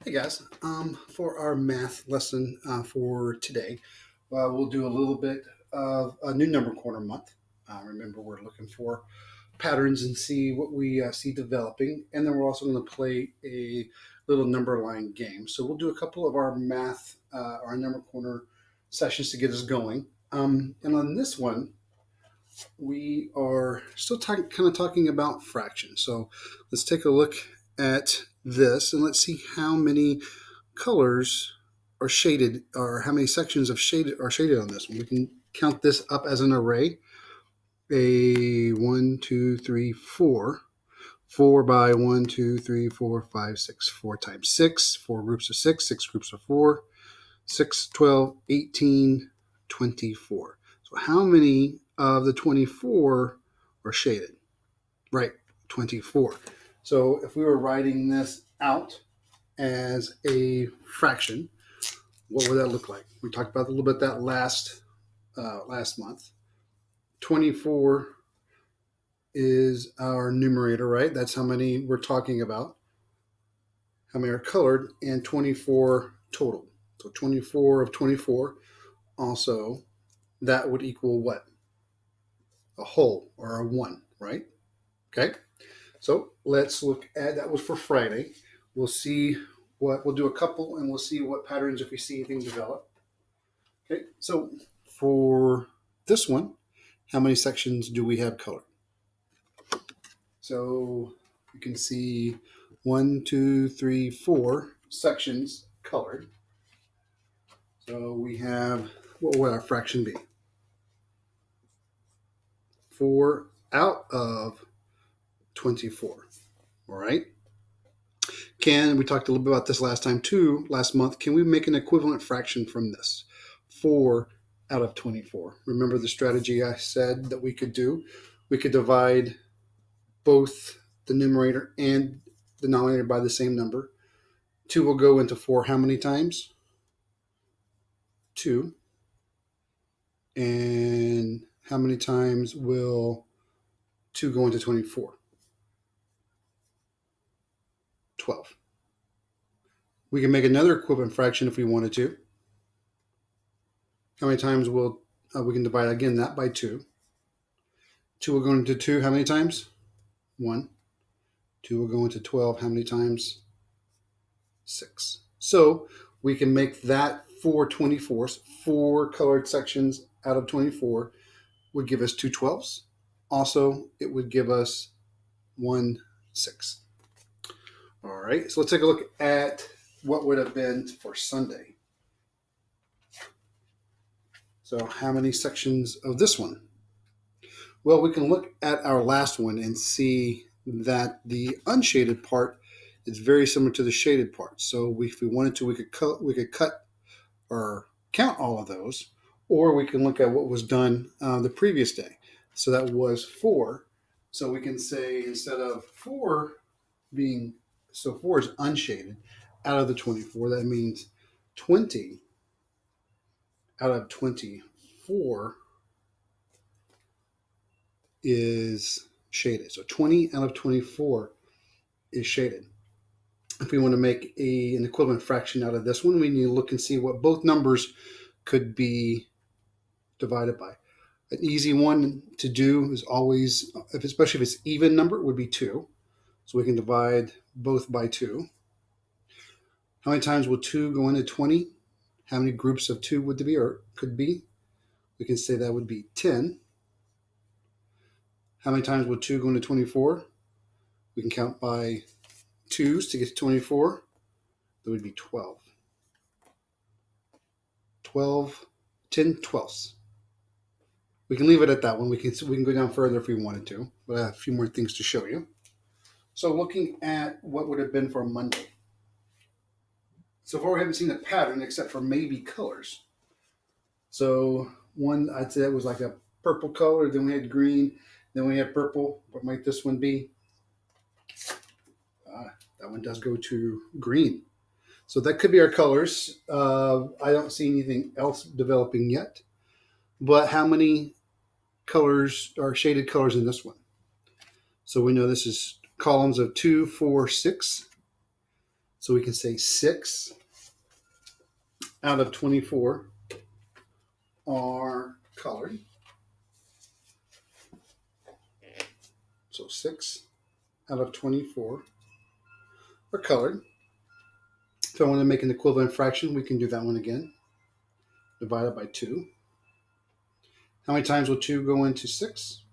Hey guys, for our math lesson for today, we'll do a little bit of a new number corner month. Remember, we're looking for patterns and see what we see developing, and then we're also going to play a little number line game. So we'll do a couple of our math, our number corner sessions to get us going. And on this one, we are still kind of talking about fractions. So let's take a look at this and let's see how many colors are shaded, or how many sections of shaded are shaded on this one. We can count this up as an array. A 1, 2, 3, 4. 4 by 1, 2, 3, 4, 5, 6. 4 times 6. 4 groups of 6. 6 groups of 4. 6, 12, 18, 24. So how many of the 24 are shaded? Right, 24. So if we were writing this out as a fraction, what would that look like? We talked about a little bit that last month. 24 is our numerator, right? That's how many we're talking about. How many are colored, and 24 total. So 24 of 24. Also, that would equal what? A whole, or a 1, right? Okay. So let's look at, that was for Friday. We'll see we'll do a couple and we'll see what patterns, if we see anything develop. Okay, so for this one, how many sections do we have colored? So you can see 1, 2, 3, 4 sections colored. So we have, what would our fraction be? 4 out of 24. All right. We talked a little bit about this last time too, last month. Can we make an equivalent fraction from this? 4 out of 24. Remember the strategy I said that we could do? We could divide both the numerator and the denominator by the same number. 2 will go into 4 how many times? 2. And how many times will 2 go into 24? 12. We can make another equivalent fraction if we wanted to. How many times will we can divide again that by 2? 2 will go into 2 how many times? 1. 2 will go into 12 how many times? 6. So we can make that 4 24s. 4 colored sections out of 24 would give us 2 12s. Also, it would give us 1 6. All right, so let's take a look at what would have been for Sunday. So how many sections of this one? Well, we can look at our last one and see that the unshaded part is very similar to the shaded part. So if we wanted to, we could cut or count all of those, or we can look at what was done the previous day. So that was 4. So we can say, instead of 4 being, so 4 is unshaded out of the 24. That means 20 out of 24 is shaded. So 20 out of 24 is shaded. If we want to make an equivalent fraction out of this one, we need to look and see what both numbers could be divided by. An easy one to do is always, especially if it's even number, would be 2. So we can divide both by 2. How many times will 2 go into 20? How many groups of 2 would there be, or could be? We can say that would be 10. How many times will 2 go into 24? We can count by 2s to get to 24. That would be 12. 12, 10 twelfths. We can leave it at that one. We can go down further if we wanted to, but I have a few more things to show you. So looking at what would have been for Monday. So far we haven't seen a pattern except for maybe colors. So one, I'd say that was like a purple color, then we had green, then we had purple. What might this one be? That one does go to green. So that could be our colors. I don't see anything else developing yet. But how many colors are shaded colors in this one? So we know this is columns of 2, 4, 6. So we can say 6 out of 24 are colored. So 6 out of 24 are colored. If I want to make an equivalent fraction, we can do that one again. Divided by 2. How many times will 2 go into 6?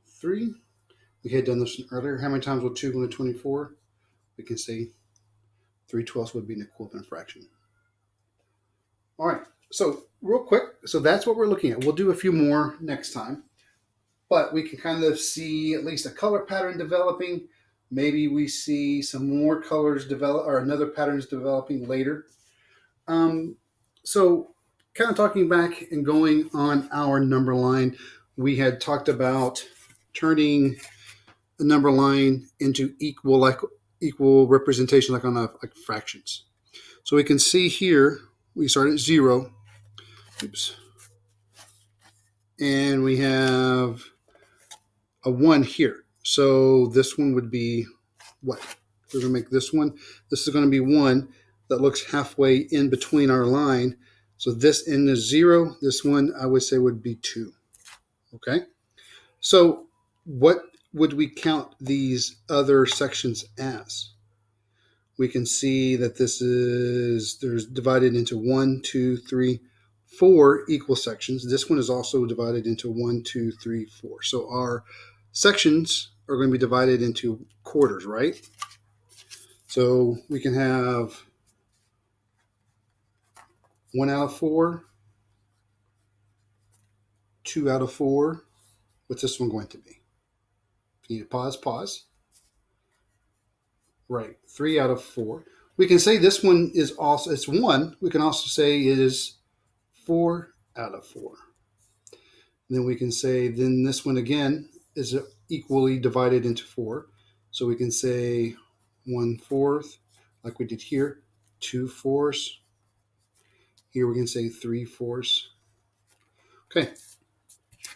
3. We had done this earlier. How many times will 2 go into 24? We can say 3/12 would be an equivalent fraction. All right. So real quick, so that's what we're looking at. We'll do a few more next time. But we can kind of see at least a color pattern developing. Maybe we see some more colors develop or another patterns developing later. So kind of talking back and going on our number line, we had talked about turning the number line into equal representation, like on like fractions. So we can see here we start at 0. Oops. And we have a 1 here. So this one would be what? We're going to make this one. This is going to be 1 that looks halfway in between our line. So this end is 0. This one I would say would be 2. Okay. So what would we count these other sections as? We can see that there's divided into 1, 2, 3, 4 equal sections. This one is also divided into 1, 2, 3, 4. So our sections are going to be divided into quarters, right? So we can have 1 out of 4, 2 out of 4. What's this one going to be? If you need to pause. Right, 3 out of 4. We can say this one is also, it's 1. We can also say it is 4 out of 4. And then we can say, then this one again is equally divided into 4. So we can say 1/4, like we did here, 2/4. Here we can say 3/4. Okay,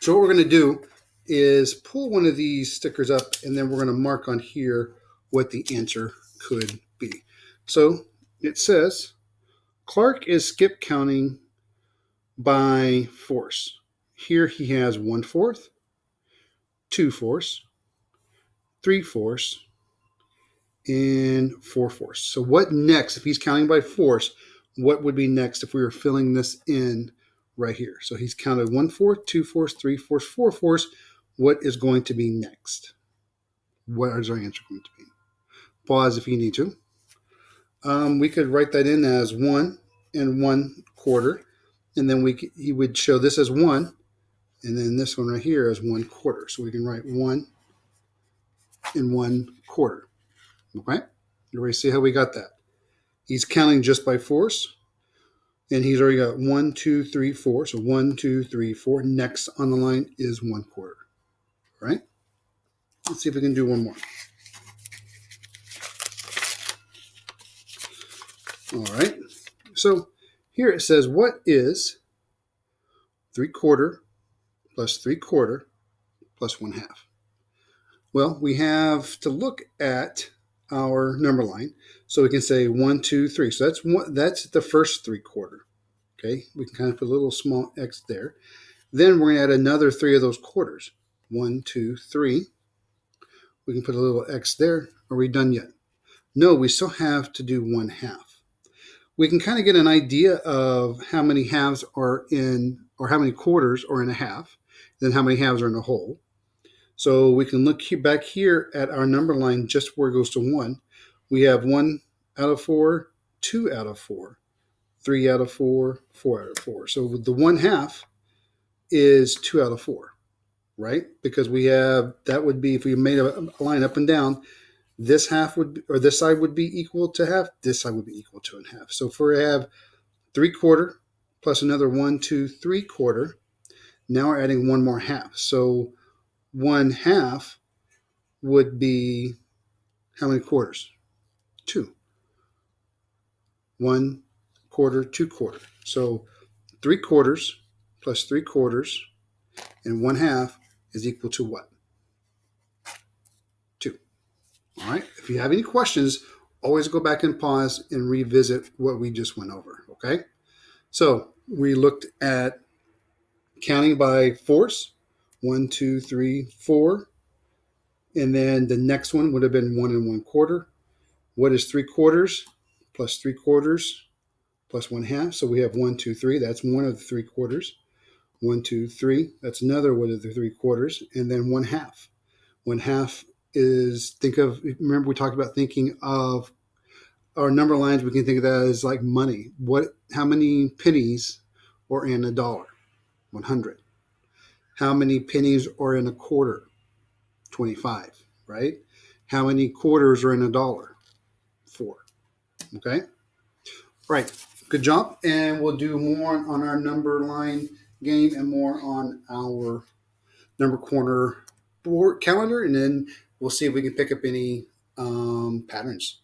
so what we're going to do is pull one of these stickers up, and then we're going to mark on here what the answer could be. So it says, Clark is skip counting by force. Here he has 1/4, 2/4, 3/4, and 4/4. So what next, if he's counting by force, what would be next if we were filling this in right here? So he's counted 1/4, 2/4, 3/4, 4/4. What is going to be next? What is our answer going to be? Pause if you need to. We could write that in as 1 and 1/4, and then he would show this as 1, and then this one right here as 1/4. So we can write 1 and 1/4. Okay? Everybody see how we got that? He's counting just by force, and he's already got 1, 2, 3, 4. So 1, 2, 3, 4. Next on the line is 1/4. All right? Let's see if we can do one more. All right. So here it says, what is 3/4 plus 3/4 plus 1/2? Well, we have to look at our number line. So we can say 1, 2, 3. So that's the first 3/4. Okay. We can kind of put a little small x there. Then we're going to add another 3 of those quarters. 1, 2, 3. We can put a little x there. Are we done yet? No, we still have to do 1/2. We can kind of get an idea of how many halves are in, or how many quarters are in a half, then how many halves are in a whole. So we can look back here at our number line just where it goes to 1. We have 1 out of 4, 2 out of 4, 3 out of 4, 4 out of 4. So the 1/2 is 2 out of 4, right? Because we have, that would be, if we made a line up and down, this half would be, or this side would be equal to half, this side would be equal to a half. So if we have 3/4 plus another 1, 2, 3/4, now we're adding one more half. So 1/2 would be how many quarters? 2. 1/4, 2/4. So 3/4 plus 3/4 and 1/2 is equal to what? 2. All right. If you have any questions, always go back and pause and revisit what we just went over. Okay. So we looked at counting by fours, 1, 2, 3, 4. And then the next one would have been 1 1/4. What is 3/4 plus 3/4 plus 1/2? So we have 1, 2, 3. That's one of the 3/4. 1, 2, 3. That's another one of the 3/4. And then 1/2. 1/2 is, remember we talked about thinking of our number lines. We can think of that as like money. How many pennies are in a dollar? 100. How many pennies are in a quarter? 25, right? How many quarters are in a dollar? 4. Okay. All right. Good job. And we'll do more on our number line game and more on our number corner board calendar. And then we'll see if we can pick up any patterns